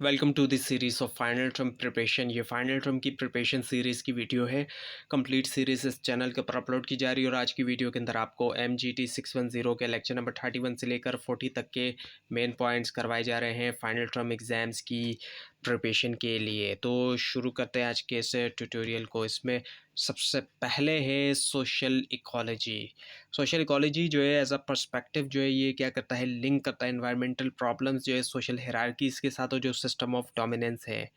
Welcome to this series of final term preparation. ये final term की preparation series की video है। Complete series इस चैनल के ऊपर अपलोड की जा रही है और आज की वीडियो के अंदर आपको MGT 610 के लेक्चर नंबर 31 से लेकर 40 तक के मेन पॉइंट्स करवाए जा रहे हैं फाइनल टर्म एग्ज़ाम्स की प्रिपरेशन के लिए। तो शुरू करते हैं आज के इस ट्यूटोरियल को। इसमें सबसे पहले है सोशल इकोलॉजी। सोशल इकोलॉजी जो है एज अ पर्सपेक्टिव जो है ये क्या करता है, लिंक करता है एनवायरमेंटल प्रॉब्लम्स जो है सोशल हायरार्कीज़ के साथ और जो सिस्टम ऑफ डोमिनेंस है,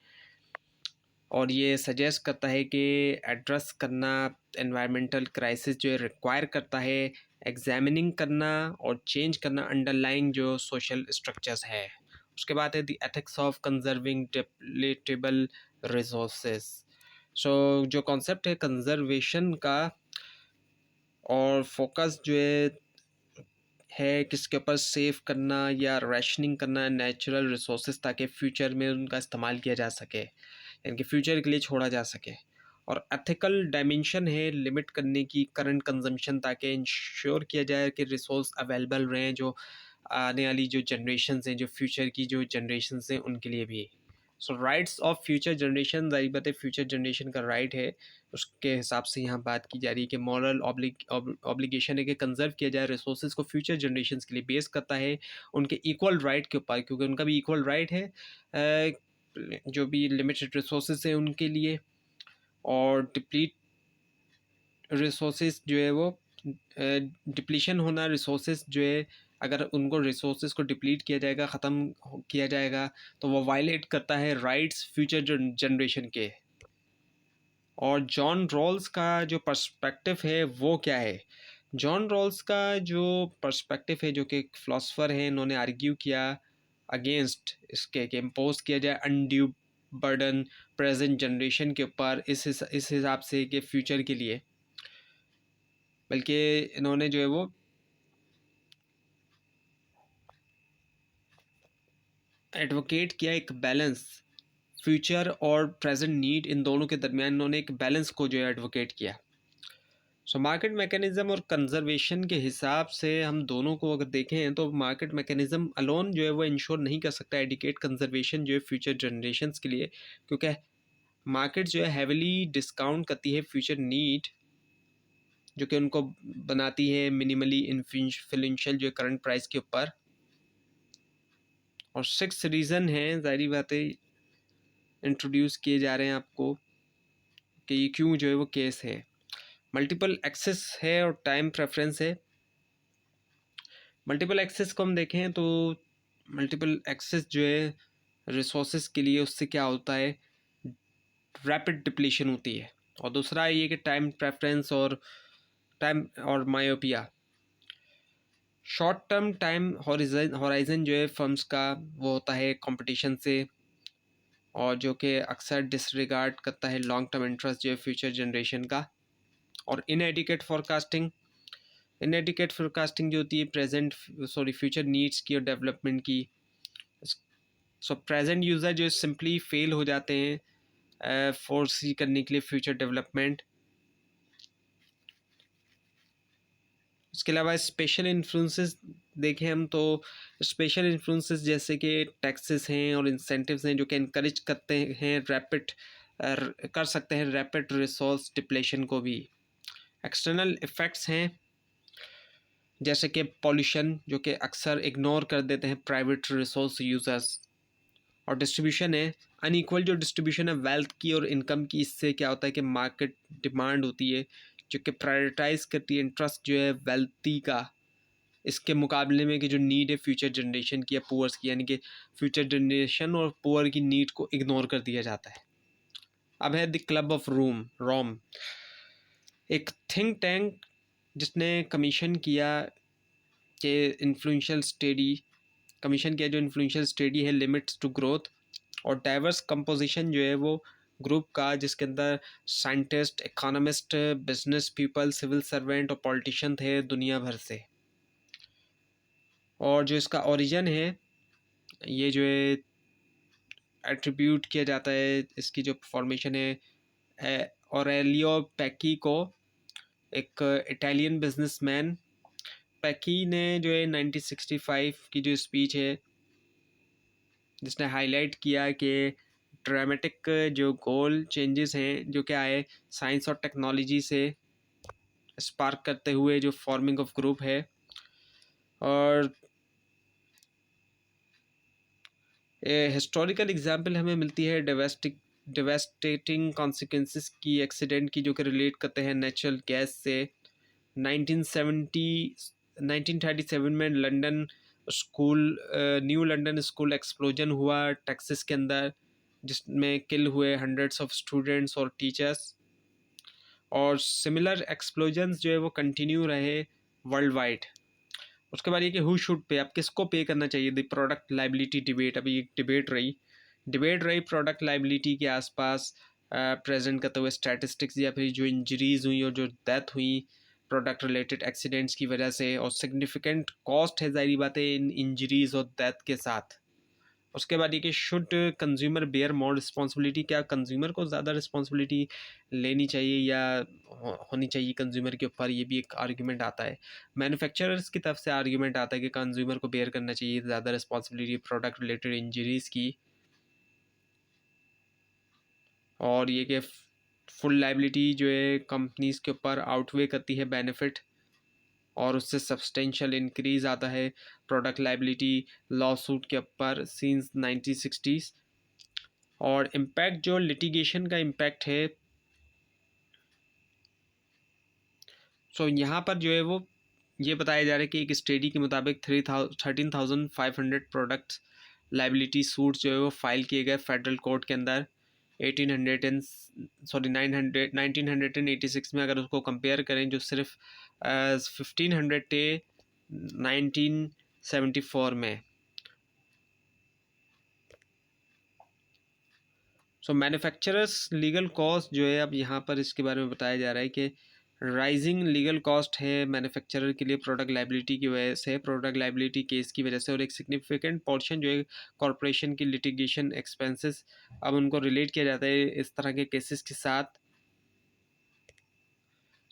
और ये सजेस्ट करता है कि एड्रेस करना एनवायरमेंटल क्राइसिस जो है रिक्वायर करता है एग्जामिनिंग करना और चेंज करना अंडरलाइंग जो सोशल स्ट्रक्चर्स है। उसके बाद है the ethics of conserving depletable resources. So जो कॉन्सेप्ट है कंजर्वेशन का और फोकस जो है किसके ऊपर, सेव करना या रैशनिंग करना नेचुरल रिसोर्सेज ताकि फ्यूचर में उनका इस्तेमाल किया जा सके, यानी कि फ्यूचर के लिए छोड़ा जा सके। और एथिकल डायमेंशन है लिमिट करने की करंट कंजम्पशन ताकि इंश्योर किया जाए कि रिसोर्स अवेलेबल रहें जो आने वाली जो जनरेशन हैं, जो फ्यूचर की जो जनरेशन हैं उनके लिए भी। So rights of future generation, जारी बात है फ्यूचर जनरेशन का राइट है, उसके हिसाब से यहाँ बात की जा रही है कि मॉरल ऑब्लिगेशन है कि कंजर्व किया जाए रिसोर्सेज को फ्यूचर जनरेशन के लिए। बेस करता है उनके इक्वल राइट के ऊपर, क्योंकि उनका भी इक्वल राइट है जो भी लिमिटेड रिसोर्सेज हैं उनके लिए। और डिप्लीट रिसोर्सेज जो है वो डिप्लीशन होना रिसोर्सेज जो है, अगर उनको रिसोर्सेज को डिप्लीट किया जाएगा, ख़त्म किया जाएगा, तो वो वायलेट करता है राइट्स फ्यूचर जनरेशन के। और जॉन रॉल्स का जो पर्सपेक्टिव है वो क्या है? जॉन रॉल्स का जो पर्सपेक्टिव है, जो कि एक फ़िलासफ़र है, इन्होंने आर्ग्यू किया अगेंस्ट इसके कि इम्पोज किया जाए अनड्यू बर्डन प्रेजेंट जनरेशन के ऊपर इस हिसाब से कि फ्यूचर के लिए, बल्कि इन्होंने जो है वो एडवोकेट किया एक बैलेंस, फ्यूचर और प्रेजेंट नीड इन दोनों के दरमियान इन्होंने एक बैलेंस को जो है एडवोकेट किया। सो मार्केट मैकेनिज़्म और कंजर्वेशन के हिसाब से हम दोनों को अगर देखें तो मार्केट मैकेनिज़्म अलोन जो है वो इंश्योर नहीं कर सकता एडिकेट कंजर्वेशन जो है फ्यूचर जनरेशन्स के लिए, क्योंकि मार्केट जो है हैविली डिस्काउंट करती है फ्यूचर नीड जो कि उनको बनाती है मिनिमली इन्फ्लुएंशियल जो करंट प्राइस के ऊपर। और 6 रीज़न हैं, ज़ाहिर बात है इंट्रोड्यूस किए जा रहे हैं आपको कि ये क्यों जो है वो केस है। मल्टीपल एक्सेस है और टाइम प्रेफरेंस है। मल्टीपल एक्सेस को हम देखें तो मल्टीपल एक्सेस जो है रिसोर्सेज के लिए, उससे क्या होता है, रैपिड डिप्लीशन होती है। और दूसरा ये कि टाइम प्रेफरेंस और टाइम और myopia, short term time horizon जो है फर्म्स का वो होता है कंपटीशन से, और जो कि अक्सर डिसरिगार्ड करता है लॉन्ग टर्म इंटरेस्ट जो है फ्यूचर जनरेशन का। और इनएडिकेट फोरकास्टिंग, इनएडिकेट फोरकास्टिंग जो होती है फ्यूचर नीड्स की और डेवलपमेंट की। सो प्रेजेंट यूज़र जो सिंपली फेल हो जाते हैं फोर्सी करने के लिए फ्यूचर डेवलपमेंट। इसके अलावा स्पेशल इन्फ्लुएंसेस देखें हम तो स्पेशल इन्फ्लुएंसेस जैसे कि टैक्सेस हैं और इंसेंटिव्स हैं जो कि इनकरेज करते हैं रैपिड कर सकते हैं रैपिड रिसोर्स डिप्लेशन को भी। एक्सटर्नल इफ़ेक्ट्स हैं जैसे कि पॉल्यूशन जो कि अक्सर इग्नोर कर देते हैं प्राइवेट रिसोर्स यूज़र्स। और डिस्ट्रीब्यूशन है अनइक्वल, जो डिस्ट्रीब्यूशन है वेल्थ की और इनकम की, इससे क्या होता है कि मार्केट डिमांड होती है जो कि प्रायोरिटाइज करती है इंटरेस्ट जो है वेल्थी का, इसके मुकाबले में कि जो नीड है फ्यूचर जनरेशन की या पुअर्स की, यानी कि फ्यूचर जनरेशन और पुअर की नीड को इग्नोर कर दिया जाता है। अब है द क्लब ऑफ रोम, एक थिंक टैंक जिसने कमीशन किया कि इन्फ्लुएंशियल स्टडी, कमीशन किया जो इन्फ्लुएंशियल स्टडी है लिमिट्स टू ग्रोथ और डाइवर्स कंपोजिशन जो है वो ग्रुप का, जिसके अंदर scientist, economist, business people, civil servant और पॉलिटिशियन थे दुनिया भर से। और जो इसका ओरिजिन है ये जो है एट्रीब्यूट किया जाता है, इसकी जो फॉर्मेशन है ऑरेलियो पैकी को, एक इटालियन बिजनेसमैन। पैकी ने जो है 1965 की जो स्पीच है जिसने हाईलाइट किया कि ड्रामेटिक जो गोल चेंजेस हैं जो कि आए साइंस और टेक्नोलॉजी से स्पार्क करते हुए जो फॉर्मिंग ऑफ ग्रुप है। और हिस्टोरिकल एग्जांपल हमें मिलती है डेवेस्टेटिंग कॉन्सिक्वेंसेस की एक्सीडेंट की, जो कि रिलेट करते हैं नेचुरल गैस से। 1937 में London school new London school explosion हुआ टेक्सास के अंदर, जिसमें किल हुए हंड्रेड्स ऑफ स्टूडेंट्स और टीचर्स। और सिमिलर एक्सप्लोजन्स जो है वो कंटिन्यू रहे वर्ल्ड वाइड। उसके बाद ये कि हु शुड पे, अब किसको पे करना चाहिए, द प्रोडक्ट लाइबिलिटी डिबेट। अभी एक डिबेट रही प्रोडक्ट लाइबिलिटी के आसपास प्रेजेंट करते हुए स्टैटिस्टिक्स, या फिर जो इंजरीज हुई और जो डेथ हुई प्रोडक्ट रिलेटेड एक्सीडेंट्स की वजह से, और सिग्निफिकेंट कॉस्ट है जाहिर बात है इन इंजरीज और डेथ के साथ। उसके बाद ये कि should consumer bear more responsibility, क्या कंज्यूमर को ज़्यादा रिस्पॉन्सिबिलिटी लेनी चाहिए या होनी चाहिए कंज्यूमर के ऊपर, ये भी एक आर्ग्यूमेंट आता है। मैन्युफैक्चरर्स की तरफ से आर्ग्यूमेंट आता है कि कंज्यूमर को बेयर करना चाहिए ज़्यादा रिस्पॉन्सिबिलिटी प्रोडक्ट रिलेटेड इंजरीज़ की। और ये कि फुल लाइबिलिटी जो है कंपनीज़ के ऊपर आउटवे करती है बेनिफिट, और उससे सब्सटेंशियल इंक्रीज आता है प्रोडक्ट लाइबिलिटी लॉ सूट के ऊपर सिंस 1960s। और इम्पैक्ट जो लिटिगेशन का इम्पैक्ट है, सो यहाँ पर जो है वो ये बताया जा रहा है कि एक स्टडी के मुताबिक 13,500 प्रोडक्ट्स लाइबिलिटी सूट्स जो है वो फाइल किए गए फेडरल कोर्ट के अंदर 1986 में। अगर उसको कंपेयर करें जो सिर्फ 1500 थे 1974 में। सो मैन्युफैक्चरर्स लीगल कॉस्ट जो है, अब यहाँ पर इसके बारे में बताया जा रहा है कि राइजिंग लीगल कॉस्ट है मैन्युफैक्चरर के लिए प्रोडक्ट लाइबिलिटी की वजह से, प्रोडक्ट लाइबिलिटी केस की वजह से, और एक सिग्निफिकेंट पोर्शन जो है कॉरपोरेशन की लिटिगेशन एक्सपेंसेस, अब उनको रिलेट किया जाता है इस तरह के केसेस के साथ।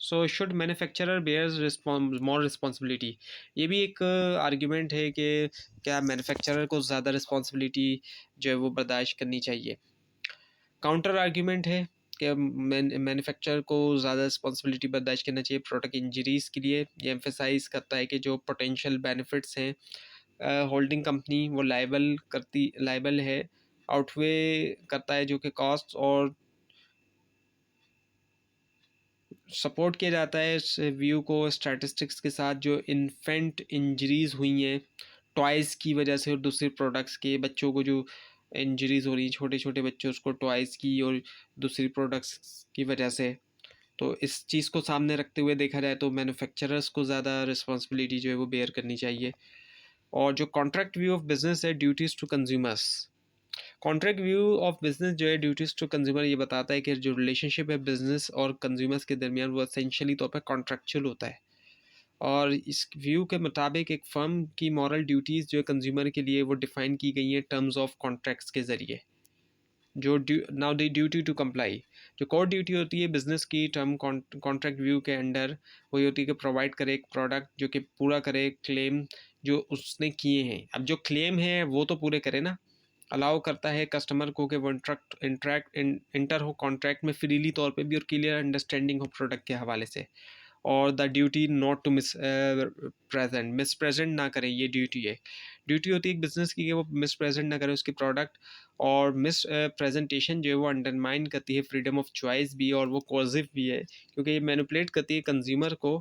So should manufacturer bears more responsibility, ये भी एक आर्ग्यूमेंट है कि क्या मैन्युफैक्चरर को ज़्यादा रिस्पॉन्सिबिलिटी जो है वो बर्दाश्त करनी चाहिए। काउंटर आर्ग्यूमेंट है कि मैन्युफैक्चरर को ज़्यादा रिस्पॉन्सिबिलिटी बर्दाश्त करना चाहिए प्रोडक्ट इंजरीज़ के लिए। ये एम्फेसाइज करता है कि जो पोटेंशियल बेनिफिट्स हैं होल्डिंग कंपनी वो लाइबल है, आउटवे करता है जो कि कॉस्ट, और सपोर्ट किया जाता है इस व्यू को स्टैटिस्टिक्स के साथ। जो इन्फेंट इंजरीज़ हुई हैं टॉयज़ की वजह से, और दूसरे प्रोडक्ट्स के बच्चों को जो इंजरीज़ हो रही हैं, छोटे छोटे बच्चों उसको टॉयज़ की और दूसरी प्रोडक्ट्स की वजह से, तो इस चीज़ को सामने रखते हुए देखा जाए तो मैन्युफैक्चरर्स को ज़्यादा रिस्पॉन्सिबिलिटी जो है वो बेयर करनी चाहिए। और जो कॉन्ट्रैक्ट व्यू ऑफ बिजनेस है duties to consumers, contract view of business जो है ड्यूटीज़ टू कंज्यूमर ये बताता है कि जो रिलेशनशिप है बिजनेस और कंज्यूमर्स के दरमियान वो एसेंशियली तौर पर कॉन्ट्रैक्चुअल होता है। और इस व्यू के मुताबिक एक फर्म की मॉरल ड्यूटीज़ जो है कंज्यूमर के लिए वो डिफ़ाइन की गई हैं टर्म्स ऑफ कॉन्ट्रैक्ट्स के ज़रिए। जो now the duty to comply, जो कोर ड्यूटी होती है बिजनेस की टर्म कॉन्ट्रैक्ट व्यू के अंडर, वही होती है कि प्रोवाइड करे एक प्रोडक्ट जो कि पूरा करे क्लेम जो उसने किए हैं। अब जो क्लेम है वो तो पूरे करे ना, अलाउ करता है कस्टमर को कि वो इंटर हो कॉन्ट्रैक्ट में फ्रीली तौर पे भी और क्लियर अंडरस्टैंडिंग हो प्रोडक्ट के हवाले से। और the duty not to misrepresent ना करें, ये ड्यूटी है। ड्यूटी होती है एक बिजनेस की कि वो मिस प्रेजेंट ना करे उसकी प्रोडक्ट, और मिस प्रेजेंटेशन जो है वो अंडरमाइन करती है फ्रीडम ऑफ चॉइस भी, और वो कॉजिव भी है क्योंकि ये मैनिपुलेट करती है कंज्यूमर को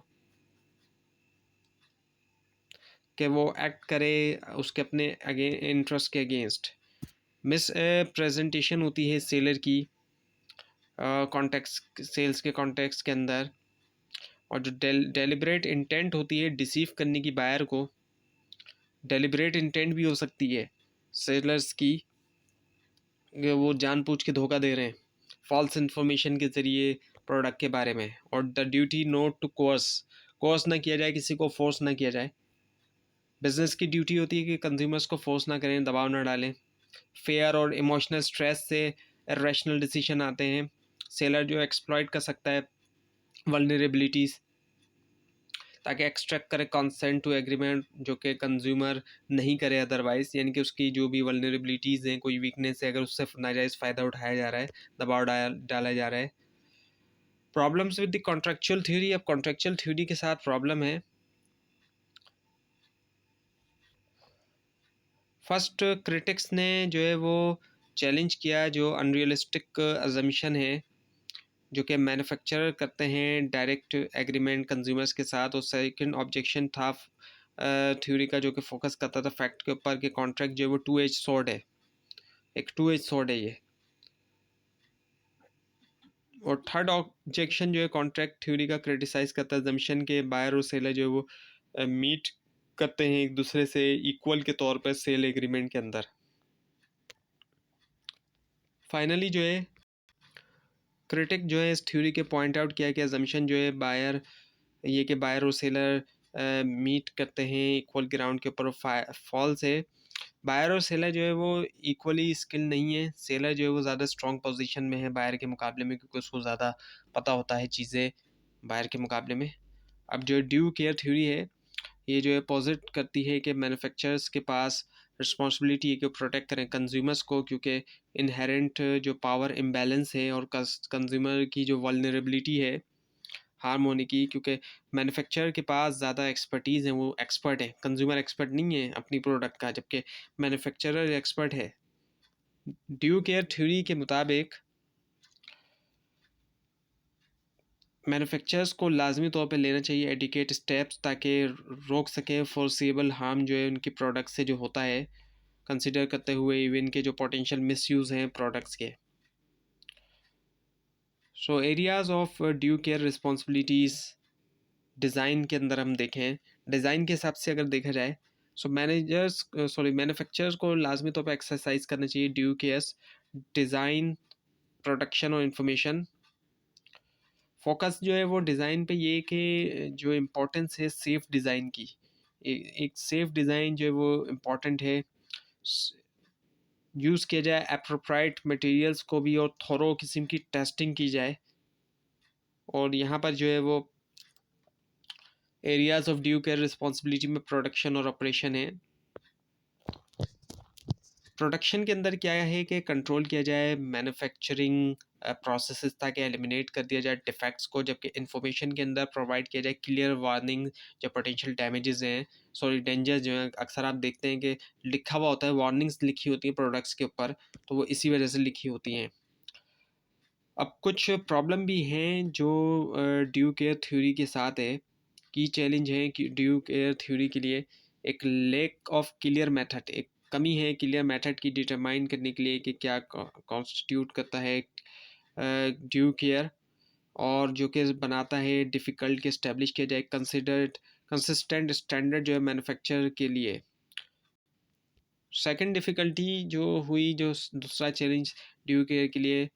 कि वो एक्ट करे उसके अपने इंटरेस्ट के अगेंस्ट। मिस प्रेजेंटेशन होती है सेलर की कॉन्टेक्स्ट, सेल्स के कॉन्टेक्स्ट के अंदर। और जो डेलिब्रेट इंटेंट होती है डिसीव करने की बायर को, डेलिब्रेट इंटेंट भी हो सकती है सेलर्स की कि वो जानबूझ के धोखा दे रहे हैं फॉल्स इंफॉर्मेशन के ज़रिए प्रोडक्ट के बारे में। और the duty not to coerce ना किया जाए, किसी को फोर्स ना किया जाए। बिजनेस की ड्यूटी होती है कि कंज्यूमर्स को फोर्स ना करें, दबाव ना डालें। फेयर और इमोशनल स्ट्रेस से इरेशनल डिसीजन आते हैं। सेलर जो एक्सप्लॉइट कर सकता है वल्नरेबिलिटीज़। ताकि एक्सट्रैक्ट करे कंसेंट टू एग्रीमेंट जो कि कंज्यूमर नहीं करे अदरवाइज, यानी कि उसकी जो भी वल्नरेबिलिटीज़ हैं, कोई वीकनेस है, अगर उससे नाजायज़ फ़ायदा उठाया जा रहा है, दबाव डाला जा रहा है। Problems with the contractual theory. अब कॉन्ट्रेक्चुअल थ्योरी के साथ प्रॉब्लम है। फर्स्ट क्रिटिक्स ने जो है वो चैलेंज किया जो अनरियलिस्टिक अजम्पशन है जो कि मैन्युफैक्चरर करते हैं डायरेक्ट एग्रीमेंट कंज्यूमर्स के साथ। और सेकंड ऑब्जेक्शन था थ्योरी का जो कि फोकस करता था फैक्ट के ऊपर कि कॉन्ट्रैक्ट जो है वो टू एज सॉर्ड है, एक टू एज सॉर्ड है ये। और थर्ड ऑब्जेक्शन जो है कॉन्ट्रैक्ट थ्योरी का क्रिटिसाइज करता है जम्शन के बायर और सेलर जो है वो मीट करते हैं एक दूसरे से इक्वल के तौर पर सेल एग्रीमेंट के अंदर। फाइनली जो है क्रिटिक जो है इस थ्योरी के पॉइंट आउट किया कि अजम्पशन जो है बायर ये कि बायर और सेलर मीट करते हैं इक्वल ग्राउंड के ऊपर फॉल्स है। बायर और सेलर जो है वो इक्वली स्किल नहीं है। सेलर जो है वो ज़्यादा स्ट्रॉन्ग पोजीशन में है बायर के मुकाबले में, क्योंकि उसको ज़्यादा पता होता है चीज़ें बायर के मुकाबले में। अब जो ड्यू केयर थ्योरी है ये जो है पॉजिट करती है कि मैन्युफैक्चरर्स के पास रिस्पॉन्सिबिलिटी है कि प्रोटेक्ट करें कंज्यूमर्स को, क्योंकि इनहेरेंट जो पावर इम्बैलेंस है और कंज्यूमर की जो वल्नरेबिलिटी है हार्म होने की, क्योंकि मैन्युफैक्चरर के पास ज़्यादा एक्सपर्टीज़ है, वो एक्सपर्ट है, कंज्यूमर एक्सपर्ट नहीं है अपनी प्रोडक्ट का, जबकि मैन्युफैक्चरर एक्सपर्ट है। ड्यू केयर थ्योरी के मुताबिक मैन्युफैक्चरर्स को लाजमी तौर पे लेना चाहिए एडिकेट स्टेप्स ताकि रोक सकें फोर्सेबल हार्म जो है उनकी प्रोडक्ट से जो होता है, कंसिडर करते हुए इवन के जो पोटेंशियल मिसयूज़ हैं प्रोडक्ट्स के। So areas of due care responsibilities design के अंदर हम देखें, डिज़ाइन के हिसाब से अगर देखा जाए सो मैन्युफैक्चरर्स को लाजमी तौर पर एक्सरसाइज करना चाहिए ड्यू केयर्स डिज़ाइन, प्रोडक्शन और इंफॉर्मेशन। फोकस जो है वो डिज़ाइन पे ये कि जो इम्पोर्टेंस है सेफ़ डिज़ाइन की, एक सेफ़ डिज़ाइन जो है वो इम्पोर्टेंट है। यूज़ किया जाए एप्रोप्राइट मटेरियल्स को भी और थोरो किस्म की टेस्टिंग की जाए। और यहाँ पर जो है वो areas of due care responsibility में प्रोडक्शन और ऑपरेशन है। प्रोडक्शन के अंदर क्या है कि कंट्रोल किया जाए मैन्युफैक्चरिंग प्रोसेसेस ताकि एलिमिनेट कर दिया जाए डिफेक्ट्स को, जबकि इंफॉर्मेशन के अंदर प्रोवाइड किया जाए क्लियर वार्निंग जो पोटेंशियल डैमेजेस हैं, सॉरी डेंजर जो हैं। अक्सर आप देखते हैं कि लिखा हुआ होता है, वार्निंग्स लिखी होती हैं प्रोडक्ट्स के ऊपर, तो वो इसी वजह से लिखी होती हैं। अब कुछ प्रॉब्लम भी हैं जो ड्यू केयर थ्योरी के साथ है। की चैलेंज है कि ड्यू केयर थ्योरी के लिए एक लैक ऑफ क्लियर मेथड, एक कमी है क्लियर मेथड की डिटरमाइन करने के लिए कि क्या कॉन्स्टिट्यूट करता है ड्यू केयर, और जो कि बनाता है डिफ़िकल्ट के इस्टेब्लिश किया जाए कंसिडर्ड कंसिस्टेंट स्टैंडर्ड जो है मैन्युफैक्चर के लिए। सेकंड डिफ़िकल्टी जो हुई, जो दूसरा चैलेंज ड्यू केयर के लिए,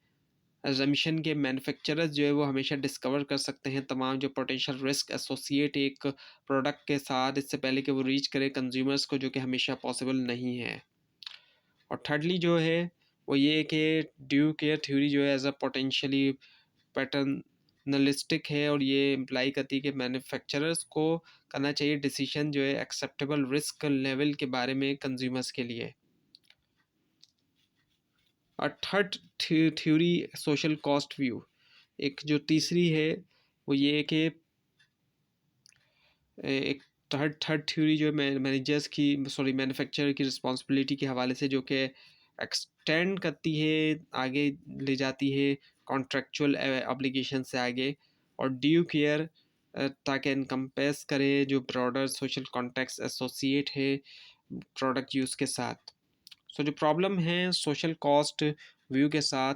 अजम्पशन के मैन्युफैक्चरर्स जो है वो हमेशा डिस्कवर कर सकते हैं तमाम जो पोटेंशियल रिस्क एसोसिएट एक प्रोडक्ट के साथ इससे पहले कि वो रीच करे कंज्यूमर्स को, जो कि हमेशा पॉसिबल नहीं है। और थर्डली जो है वो ये कि ड्यू केयर थ्योरी जो है एज अ पोटेंशियली पैटर्नलिस्टिक है, और ये इम्प्लाई करती है कि मैन्युफैक्चरर्स को करना चाहिए डिसीजन जो है एक्सेप्टेबल रिस्क लेवल के बारे में कंज्यूमर्स के लिए। और third theory social cost view, एक जो तीसरी है वो ये कि एक थर्ड थर्ड थ्योरी जो है मैनेजर्स की सॉरी मैन्युफैक्चरर की रिस्पॉन्सिबिलिटी के हवाले से, जो कि एक्सटेंड करती है, आगे ले जाती है कॉन्ट्रेक्चुअल ऑब्लिगेशन से आगे, और ड्यू केयर ताकि इनकम्पेस करे जो ब्रॉडर सोशल कॉन्टेक्स्ट एसोसिएट है प्रोडक्ट यूज़ के साथ। सो जो प्रॉब्लम है सोशल कॉस्ट व्यू के साथ,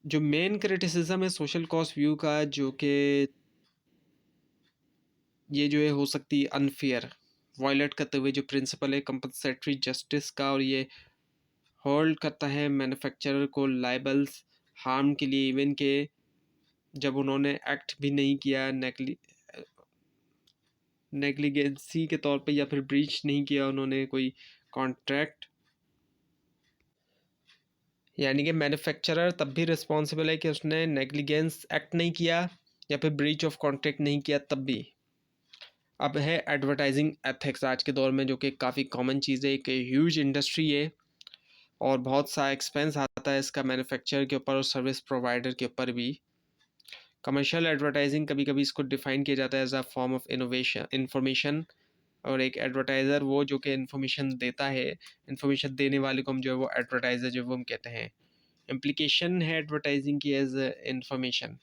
जो मेन क्रिटिसिज्म है सोशल कॉस्ट व्यू का, जो कि ये जो है हो सकती है अनफेयर, वायलेट करते हुए जो प्रिंसिपल है कंपनसेटरी जस्टिस का, और ये होल्ड करता है मैन्युफैक्चरर को लाइबल्स हार्म के लिए, इवन के जब उन्होंने एक्ट भी नहीं किया नेग्लिजेंसी के तौर पे, या फिर ब्रीच नहीं किया उन्होंने कोई कॉन्ट्रैक्ट, यानी कि मैन्युफैक्चरर तब भी रिस्पॉन्सिबल है कि उसने नेग्लिजेंस एक्ट नहीं किया या फिर ब्रीच ऑफ कॉन्ट्रैक्ट नहीं किया तब भी। अब है एडवर्टाइजिंग एथिक्स आज के दौर में, जो कि काफ़ी कॉमन चीज़ है, एक ह्यूज इंडस्ट्री है और बहुत सा एक्सपेंस आता है इसका मैन्युफैक्चरर के ऊपर और सर्विस प्रोवाइडर के ऊपर भी। कमर्शियल एडवर्टाइजिंग कभी कभी इसको डिफाइन किया जाता है as a form of innovation information, और एक एडवर्टाइज़र वो जो कि इन्फॉर्मेशन देता है, इन्फॉर्मेशन देने वाले को हम जो है वो एडवर्टाइज़र जो वो हम कहते हैं। इम्प्लीकेशन है एडवर्टाइजिंग की एज इंफॉर्मेशन,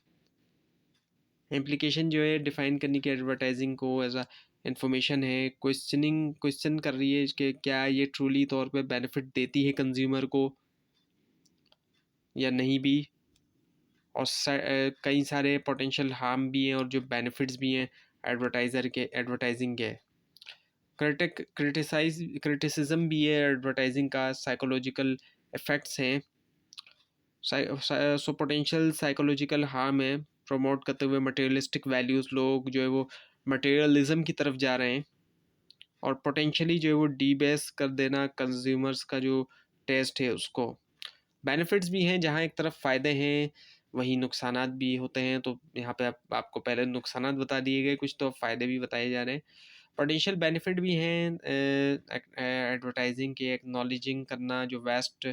इम्प्लीकेशन जो है डिफाइन करने की एडवर्टाइजिंग को एज अ इंफॉर्मेशन है। क्वेश्चन कर रही है कि क्या ये ट्रूली तौर पे बेनिफिट देती है कंज्यूमर को या नहीं भी, और कई सारे पोटेंशियल हार्म भी हैं और जो बेनिफिट्स भी हैं एडवर्टाइज़र के, एडवर्टाइजिंग के। क्रिटिसिज्म भी है एडवर्टाइजिंग का, साइकोलॉजिकल इफ़ेक्ट्स हैं, सो पोटेंशियल साइकोलॉजिकल हार्म है प्रमोट करते हुए मटेरियलिस्टिक वैल्यूज़, लोग जो है वो मटेरियलिज्म की तरफ जा रहे हैं, और पोटेंशियली जो है वो डीबेस कर देना कंज्यूमर्स का जो टेस्ट है उसको। बेनिफिट्स भी हैं, जहाँ एक तरफ फ़ायदे हैं वहीं नुकसानात भी होते हैं, तो यहाँ पे आपको पहले नुकसानात बता दिए गए कुछ, तो फ़ायदे भी बताए जा रहे हैं। पोटेंशियल बेनिफिट भी हैं एडवर्टाइजिंग के, एक्नॉलेजिंग करना जो वेस्ट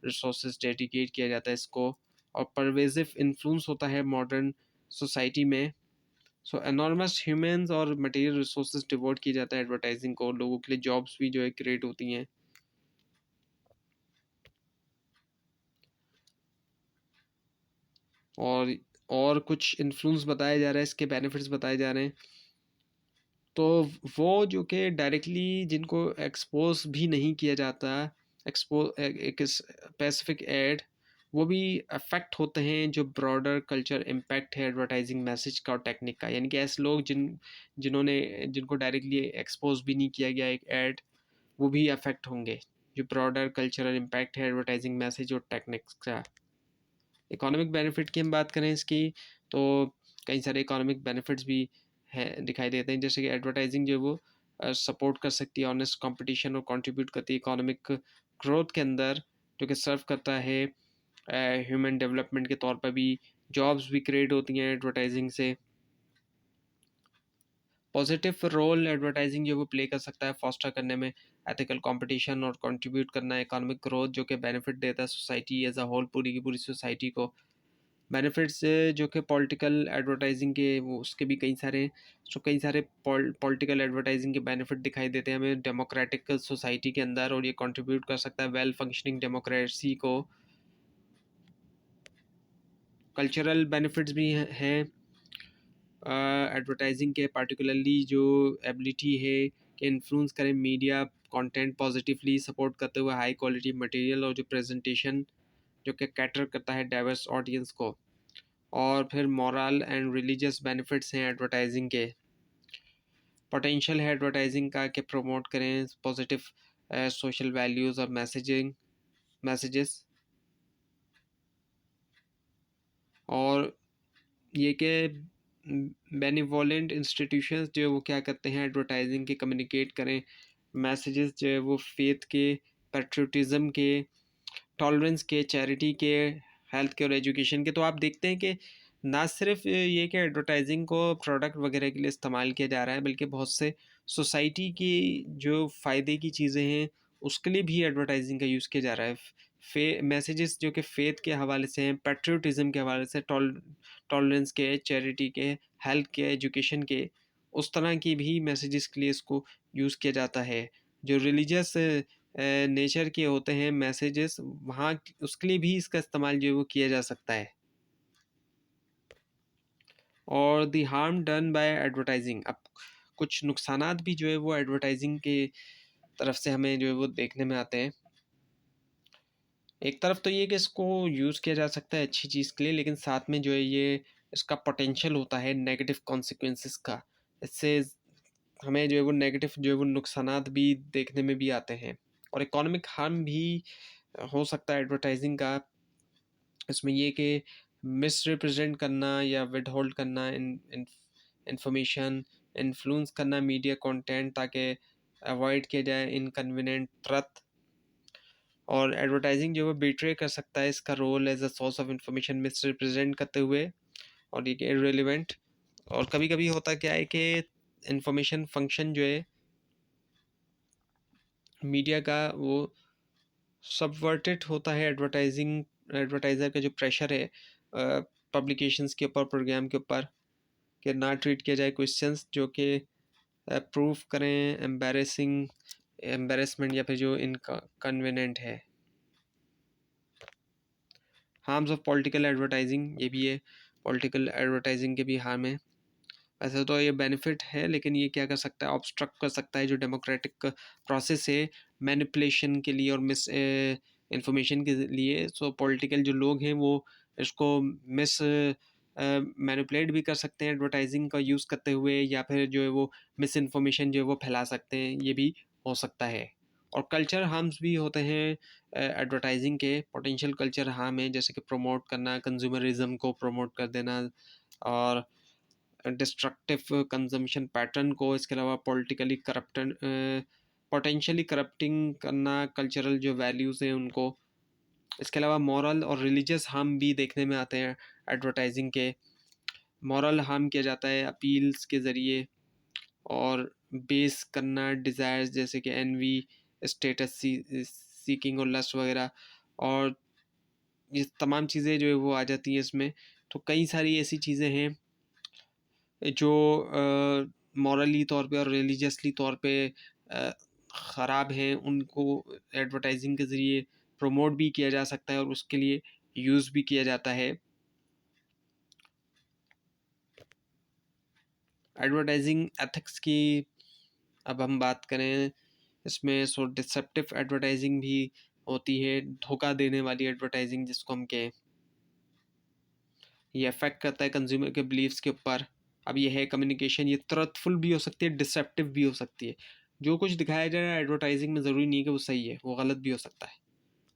रिसोर्सेज डेडिकेट किया जाता है इसको, और परवेजिव इन्फ्लुएंस होता है मॉडर्न सोसाइटी में। सो एनॉर्मस ह्यूमंस और मटेरियल रिसोर्सेज डिवोट किया जाता है एडवर्टाइजिंग को, लोगों के लिए जॉब्स भी जो है क्रिएट होती हैं। और और कुछ इन्फ्लुएंस बताया जा रहा है, इसके बेनिफिट्स बताए जा रहे हैं। तो वो जो कि डायरेक्टली जिनको एक्सपोज भी नहीं किया जाता, एक स्पेसिफिक एड, वो भी अफेक्ट होते हैं जो ब्रॉडर कल्चर इम्पैक्ट है एडवर्टाइजिंग मैसेज का और टेक्निक का। यानी कि ऐसे लोग जिनको डायरेक्टली एक्सपोज भी नहीं किया गया एक एड, वो भी अफेक्ट होंगे, जो ब्रॉडर कल्चरल इम्पैक्ट है एडवर्टाइजिंग मैसेज और टेक्निक्स का। इकोनॉमिक बेनिफिट की हम बात करें इसकी, तो कई सारे इकोनॉमिक बेनिफिट्स भी हैं, दिखाई देते हैं, जैसे कि एडवर्टाइजिंग जो है वो सपोर्ट कर सकती है ऑनेस्ट कंपटीशन और कंट्रीब्यूट करती है इकोनॉमिक ग्रोथ के अंदर, जो कि सर्व करता है ह्यूमन डेवलपमेंट के तौर पर भी। जॉब्स भी क्रिएट होती हैं एडवर्टाइजिंग से। पॉजिटिव रोल एडवर्टाइजिंग जो वो प्ले कर सकता है फॉस्टर करने में एथिकल कंपटीशन और कंट्रीब्यूट करना इकोनॉमिक ग्रोथ, जो कि बेनिफिट देता है सोसाइटी एज अ होल, पूरी की पूरी सोसाइटी को। बेनिफिट्स जो कि पॉलिटिकल एडवर्टाइजिंग के, वो उसके भी कई सारे, तो कई सारे पॉलिटिकल एडवर्टाइजिंग के बेनिफिट दिखाई देते हैं हमें डेमोक्रेटिक सोसाइटी के अंदर, और ये कंट्रीब्यूट कर सकता है वेल फंक्शनिंग डेमोक्रेसी को। कल्चरल बेनिफिट्स भी हैं एडवर्टाइजिंग के, पार्टिकुलरली जो एबिलिटी है कि इन्फ्लुएंस करें मीडिया कंटेंट पॉजिटिवली, सपोर्ट करते हुए हाई क्वालिटी मटेरियल और जो प्रेजेंटेशन जो कि कैटर करता है डाइवर्स ऑडियंस को। और फिर मॉरल एंड रिलीजियस बेनिफिट्स हैं एडवर्टाइजिंग के। पोटेंशियल है एडवर्टाइजिंग का कि प्रमोट करें पॉजिटिव सोशल वैल्यूज़ और मैसेजेस। और ये कि बेनिवोलेंट इंस्टीट्यूशंस जो है वो क्या करते हैं एडवर्टाइजिंग के, कम्युनिकेट करें मैसेजेस जो है वो फेथ के, पेट्रियोटिज्म के, टॉलरेंस के, चैरिटी के, हेल्थ के और एजुकेशन के। तो आप देखते हैं कि ना सिर्फ ये कि एडवर्टाइजिंग को प्रोडक्ट वगैरह के लिए इस्तेमाल किया जा रहा है, बल्कि बहुत से सोसाइटी की जो फ़ायदे की चीज़ें हैं उसके लिए भी एडवर्टाइजिंग का यूज़ किया जा रहा है। मैसेजेस जो कि फेथ के हवाले से हैं, पेट्रियोटिज्म के हवाले से, टॉलरेंस के, चैरिटी के, हेल्थ के, एजुकेशन के, उस तरह की भी मैसेजेस के लिए इसको यूज़ किया जाता है। जो रिलीजियस नेचर के होते हैं मैसेजेस, वहाँ उसके लिए भी इसका इस्तेमाल जो है वो किया जा सकता है। और the harm done by advertising, अब कुछ नुकसानात भी जो है वो एडवर्टाइजिंग के तरफ से हमें जो है वो देखने में आते हैं। एक तरफ तो ये कि इसको यूज़ किया जा सकता है अच्छी चीज़ के लिए, लेकिन साथ में जो है ये इसका पोटेंशियल होता है नेगेटिव कॉन्सिक्वेंसेस का। इससे हमें जो है वो नेगेटिव जो है वो नुकसानात भी देखने में भी आते हैं, और इकोनॉमिक हार्म भी हो सकता है एडवर्टाइजिंग का। इसमें ये कि मिसरिप्रेजेंट करना या विदहोल्ड करना इंफॉर्मेशन, इन्फ्लुएंस करना मीडिया कंटेंट ताकि अवॉइड किया जाए इनकन्वीनियंट ट्रथ। और एडवर्टाइजिंग जो है बिट्रे कर सकता है इसका role as a source of information misrepresent करते हुए, और ये इररिलेवेंट। और कभी कभी होता क्या है कि इंफॉर्मेशन फंक्शन जो है मीडिया का वो सबवर्टेड होता है एडवर्टाइज़र का जो प्रेशर है पब्लिकेशंस के ऊपर, प्रोग्राम के ऊपर, कि ना ट्रीट किया जाए क्वेश्चंस जो कि प्रूफ करें एम्बेरसमेंट या फिर जो इनका कन्वीनियंट है। हार्म्स ऑफ पॉलिटिकल एडवर्टाइजिंग, ये भी है, पॉलिटिकल एडवर्टाइजिंग के भी हार्म है। वैसे तो ये बेनिफिट है, लेकिन ये क्या कर सकता है, ऑब्स्ट्रक्ट कर सकता है जो डेमोक्रेटिक प्रोसेस है मैनिपुलेशन के लिए और मिस इंफॉर्मेशन के लिए। सो पॉलिटिकल जो लोग हैं वो इसको मिस मैनिपुलेट भी कर सकते हैं एडवर्टाइजिंग का यूज़ करते हुए, या फिर जो है वो मिस इन्फॉर्मेशन जो है वो फैला सकते हैं, ये भी हो सकता है। और कल्चर हार्म्स भी होते हैं एडवर्टाइजिंग के, पोटेंशियल कल्चर हार्म है, जैसे कि प्रमोट करना, कंज्यूमरिज्म को प्रमोट कर देना, और डिस्ट्रक्टिव कंजम्पशन पैटर्न को, इसके अलावा पॉलिटिकली करप्टन पोटेंशियली करप्टिंग करना कल्चरल जो वैल्यूज़ हैं उनको। इसके अलावा मॉरल और रिलीजियस हार्म भी देखने में आते हैं एडवर्टाइजिंग के। मॉरल हार्म किया जाता है अपील्स के ज़रिए, और बेस करना डिज़ायर्स जैसे कि एनवी, स्टेटस सीकिंग और लस्ट वगैरह, और ये तमाम चीज़ें जो है वो आ जाती हैं इसमें। तो कई सारी ऐसी चीज़ें हैं जो मॉरली तौर पे और रिलीजियसली तौर पे ख़राब हैं, उनको एडवर्टाइजिंग के ज़रिए प्रमोट भी किया जा सकता है और उसके लिए यूज़ भी किया जाता है। एडवर्टाइजिंग एथिक्स की अब हम बात करें, इसमें सो डिसेप्टिव एडवर्टाइजिंग भी होती है, धोखा देने वाली एडवर्टाइजिंग जिसको हम कहें। ये अफेक्ट करता है कंज्यूमर के बिलीव्स के ऊपर। अब ये है कम्युनिकेशन, ये ट्रुथफुल भी हो सकती है, डिसेप्टिव भी हो सकती है। जो कुछ दिखाया जा रहा है एडवर्टाइजिंग में ज़रूरी नहीं है कि वो सही है, वो गलत भी हो सकता है।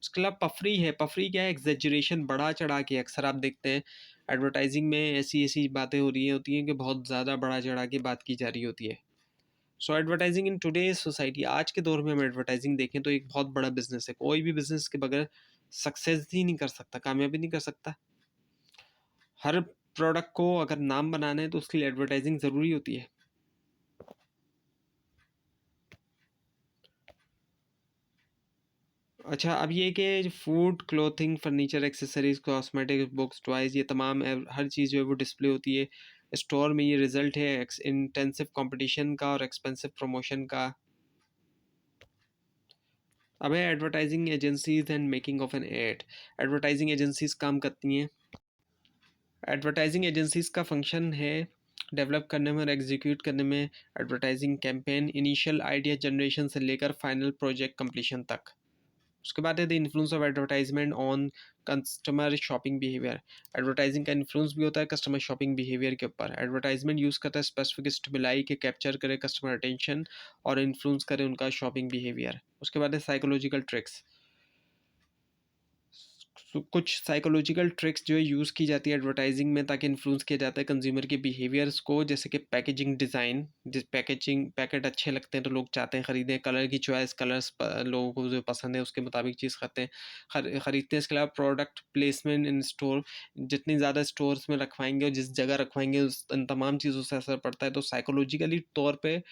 उसके अलावा पफरी है। पफरी क्या है, एग्जेजरेशन, बढ़ा चढ़ा के। अक्सर आप देखते हैं एडवर्टाइजिंग में ऐसी ऐसी बातें हो रही होती हैं कि बहुत ज़्यादा बढ़ा चढ़ा के बात की जा रही होती है। सो एडवर्टाइजिंग इन टुडेज सोसाइटी, आज के दौर में हम एडवर्टाइजिंग देखें तो एक बहुत बड़ा बिजनेस है। कोई भी बिजनेस के बगैर सक्सेस ही नहीं कर सकता, कामयाबी नहीं कर सकता। हर प्रोडक्ट को अगर नाम बनाना है तो उसके लिए एडवर्टाइजिंग ज़रूरी होती है। अच्छा, अब ये कि food, clothing, furniture, accessories, cosmetic, books, toys, ये तमाम हर चीज़ जो है वो डिस्प्ले होती है स्टोर में। ये रिजल्ट है इंटेंसिव कंपटीशन का और एक्सपेंसिव प्रमोशन का। अब है advertising agencies and making of an ad. Advertising agencies काम करती हैं। एडवर्टाइजिंग एजेंसीज का फंक्शन है डेवलप करने में और एग्जीक्यूट करने में advertising campaign, initial idea generation से लेकर फाइनल प्रोजेक्ट कंप्लीशन तक। उसके बाद है the influence of advertisement on customer shopping behaviour. Advertising का इन्फ्लुएंस भी होता है कस्टमर शॉपिंग बिहेवियर के ऊपर। एडवर्टाइजमेंट यूज़ करता है स्पेसिफिक स्टिमुलाई के कैप्चर करे कस्टमर अटेंशन और इन्फ्लुएंस करे उनका शॉपिंग बिहेवियर। उसके बाद है साइकोलॉजिकल ट्रिक्स। कुछ साइकोलॉजिकल ट्रिक्स जो है यूज़ की जाती है एडवर्टाइजिंग में ताकि इन्फ्लुएंस किया जाता है कंज्यूमर के बिहेवियर्स को, जैसे कि पैकेजिंग डिज़ाइन। जिस पैकेट अच्छे लगते हैं तो लोग चाहते हैं ख़रीदें। कलर की चॉइस, कलर्स लोगों को जो पसंद है उसके मुताबिक चीज़ खाते हैं ख़रीदते हैं। इसके अलावा प्रोडक्ट प्लेसमेंट इन स्टोर, जितनी ज़्यादा स्टोर्स में रखवाएंगे और जिस जगह रखवाएंगे उस इन तमाम चीज़ों से असर पड़ता है। तो साइकोलॉजिकली तौर पर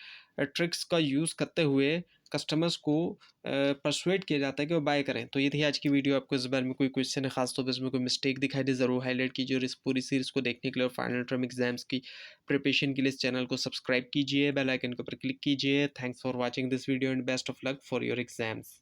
ट्रिक्स का यूज़ करते हुए कस्टमर्स को परसुएट किया जाता है कि वो बाय करें। तो ये थी आज की वीडियो। आपको इस बारे में कोई क्वेश्चन है, खास तौर पे इसमें कोई मिस्टेक दिखाई दे, ज़रूर हाईलाइट कीजिए। और इस पूरी सीरीज़ को देखने के लिए और फाइनल टर्म एग्जाम्स की प्रिपरेशन के लिए इस चैनल को सब्सक्राइब कीजिए, बेल आइकन के ऊपर क्लिक कीजिए। Thanks for watching this video and best of luck for your exams.